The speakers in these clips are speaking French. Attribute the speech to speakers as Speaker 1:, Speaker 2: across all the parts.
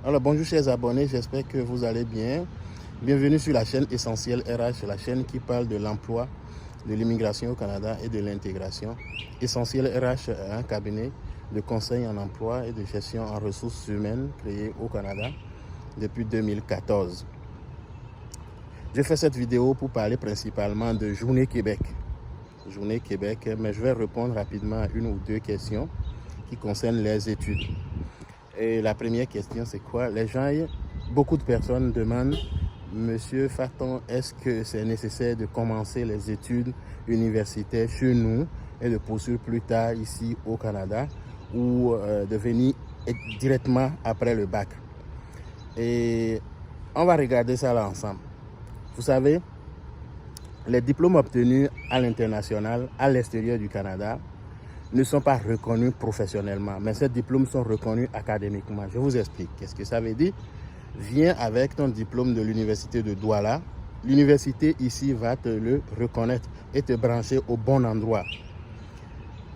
Speaker 1: Alors bonjour chers abonnés, j'espère que vous allez bien. Bienvenue sur la chaîne Essentiel RH, la chaîne qui parle de l'emploi, de l'immigration au Canada et de l'intégration. Essentiel RH est un cabinet de conseil en emploi et de gestion en ressources humaines créé au Canada depuis 2014. Je fais cette vidéo pour parler principalement de Journée Québec. Journée Québec, mais je vais répondre rapidement à une ou deux questions qui concernent les études. Et la première question, c'est quoi? Beaucoup de personnes demandent, Monsieur Faton, est-ce que c'est nécessaire de commencer les études universitaires chez nous et de poursuivre plus tard ici au Canada ou de venir directement après le bac? Et on va regarder ça là ensemble. Vous savez, les diplômes obtenus à l'international, à l'extérieur du Canada, ne sont pas reconnus professionnellement, mais ces diplômes sont reconnus académiquement. Je vous explique. Qu'est-ce que ça veut dire? Viens avec ton diplôme de l'université de Douala. L'université ici va te le reconnaître et te brancher au bon endroit.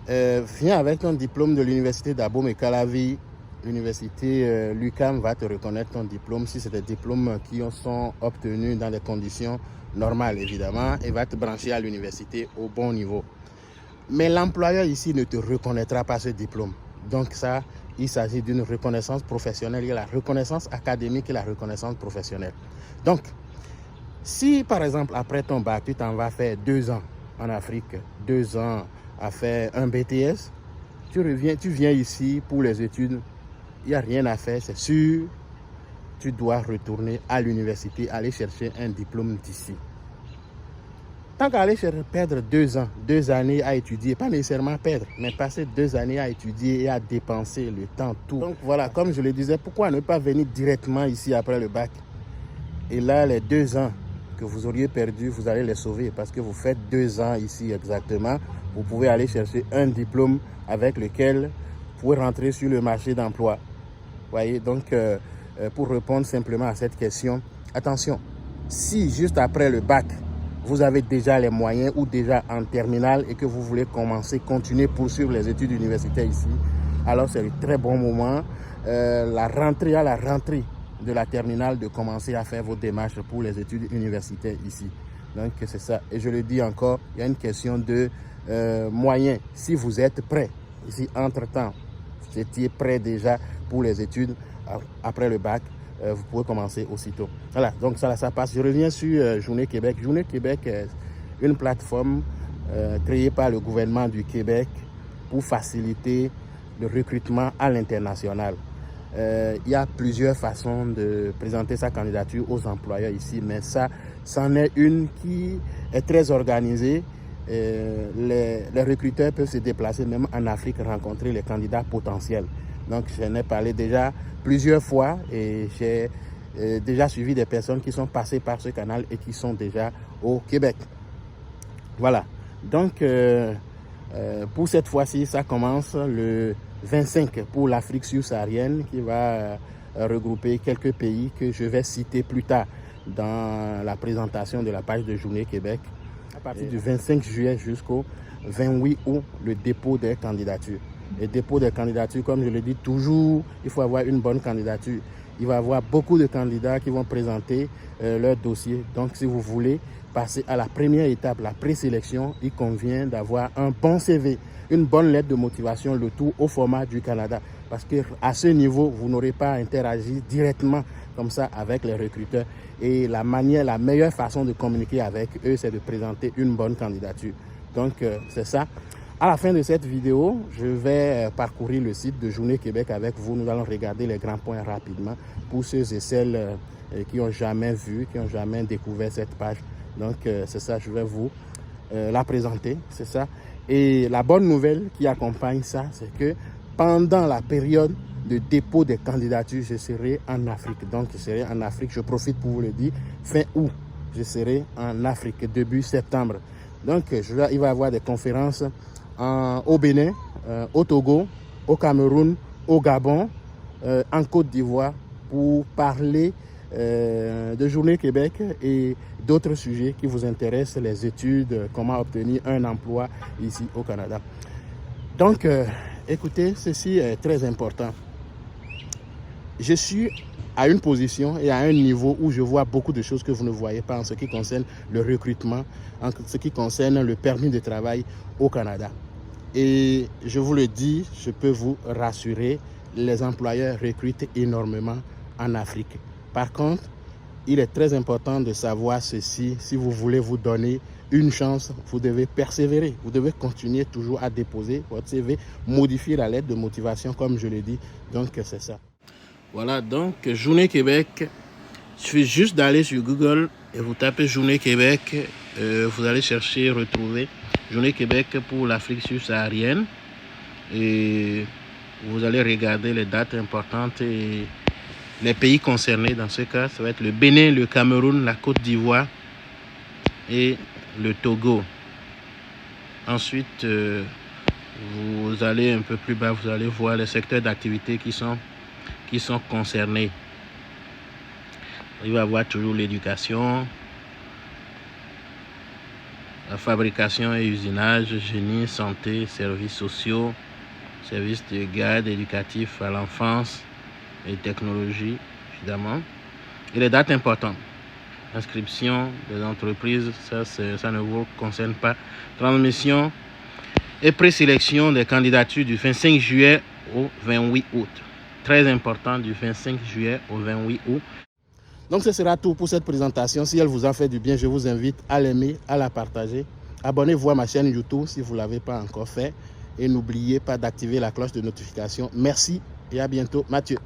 Speaker 1: Viens avec ton diplôme de l'université d'Abomey-Calavi. L'université l'UQAM va te reconnaître ton diplôme si c'est des diplômes qui sont obtenus dans des conditions normales, évidemment, et va te brancher à l'université au bon niveau. Mais l'employeur ici ne te reconnaîtra pas ce diplôme. Donc ça, il s'agit d'une reconnaissance professionnelle. Il y a la reconnaissance académique et la reconnaissance professionnelle. Donc, si par exemple, après ton bac, tu t'en vas faire 2 ans en Afrique, 2 ans à faire un BTS, tu viens ici pour les études, il n'y a rien à faire, c'est sûr, tu dois retourner à l'université, aller chercher un diplôme d'ici. Tant qu'à aller perdre 2 ans, 2 années à étudier, pas nécessairement perdre, mais passer 2 années à étudier et à dépenser le temps, tout. Donc voilà, comme je le disais, pourquoi ne pas venir directement ici après le bac? Et là, les 2 ans que vous auriez perdus, vous allez les sauver parce que vous faites 2 ans ici exactement. Vous pouvez aller chercher un diplôme avec lequel vous pouvez rentrer sur le marché d'emploi. Voyez, donc pour répondre simplement à cette question, attention, si juste après le bac, vous avez déjà les moyens ou déjà en terminale et que vous voulez continuer, poursuivre les études universitaires ici, alors c'est un très bon moment, à la rentrée de la terminale, de commencer à faire vos démarches pour les études universitaires ici. Donc c'est ça. Et je le dis encore, il y a une question de moyens. Si vous êtes prêt, ici entre-temps, vous étiez prêt déjà pour les études après le bac, vous pouvez commencer aussitôt. Voilà, donc ça passe. Je reviens sur Journée Québec. Journée Québec est une plateforme créée par le gouvernement du Québec pour faciliter le recrutement à l'international. Il y a plusieurs façons de présenter sa candidature aux employeurs ici, mais ça, c'en est une qui est très organisée. Les recruteurs peuvent se déplacer même en Afrique, rencontrer les candidats potentiels. Donc, j'en ai parlé déjà plusieurs fois et j'ai déjà suivi des personnes qui sont passées par ce canal et qui sont déjà au Québec. Voilà. Donc, pour cette fois-ci, ça commence le 25 pour l'Afrique subsaharienne qui va regrouper quelques pays que je vais citer plus tard dans la présentation de la page de Journée Québec. À partir du 25 juillet jusqu'au 28 août, le dépôt des candidatures. Le dépôt des candidatures, comme je le dis toujours, il faut avoir une bonne candidature. Il va y avoir beaucoup de candidats qui vont présenter leur dossier. Donc, si vous voulez passer à la première étape, la présélection, il convient d'avoir un bon CV, une bonne lettre de motivation, le tout au format du Canada. Parce qu'à ce niveau, vous n'aurez pas à interagir directement comme ça avec les recruteurs. Et la meilleure façon de communiquer avec eux, c'est de présenter une bonne candidature. Donc, c'est ça. À la fin de cette vidéo, je vais parcourir le site de Journée Québec avec vous. Nous allons regarder les grands points rapidement pour ceux et celles qui n'ont jamais vu, qui n'ont jamais découvert cette page. Donc, c'est ça, je vais vous la présenter, c'est ça. Et la bonne nouvelle qui accompagne ça, c'est que pendant la période de dépôt des candidatures, je serai en Afrique. Donc, je serai en Afrique, je profite pour vous le dire, fin août, je serai en Afrique, début septembre. Donc, il va y avoir des conférences au Bénin, au Togo, au Cameroun, au Gabon, en Côte d'Ivoire, pour parler de Journée Québec et d'autres sujets qui vous intéressent, les études, comment obtenir un emploi ici au Canada. Donc, écoutez, ceci est très important. Je suis à une position et à un niveau où je vois beaucoup de choses que vous ne voyez pas en ce qui concerne le recrutement, en ce qui concerne le permis de travail au Canada. Et je vous le dis, je peux vous rassurer, les employeurs recrutent énormément en Afrique. Par contre, il est très important de savoir ceci. Si vous voulez vous donner une chance, vous devez persévérer. Vous devez continuer toujours à déposer votre CV, modifier la lettre de motivation, comme je l'ai dit. Donc, c'est ça. Voilà, donc, Journée Québec. Il suffit juste d'aller sur Google et vous tapez Journée Québec. Vous allez chercher, retrouver Journée Québec pour l'Afrique subsaharienne. Et vous allez regarder les dates importantes et les pays concernés. Dans ce cas, ça va être le Bénin, le Cameroun, la Côte d'Ivoire et le Togo. Ensuite, vous allez un peu plus bas, vous allez voir les secteurs d'activité qui sont concernés. Il va y avoir toujours l'éducation, la fabrication et usinage, génie, santé, services sociaux, services de garde éducatif à l'enfance et technologie, évidemment. Et les dates importantes. Inscription des entreprises, ça ne vous concerne pas. Transmission et présélection des candidatures du 25 juillet au 28 août. Très important, du 25 juillet au 28 août. Donc ce sera tout pour cette présentation. Si elle vous a fait du bien, je vous invite à l'aimer, à la partager. Abonnez-vous à ma chaîne YouTube si vous ne l'avez pas encore fait. Et n'oubliez pas d'activer la cloche de notification. Merci et à bientôt. Mathieu.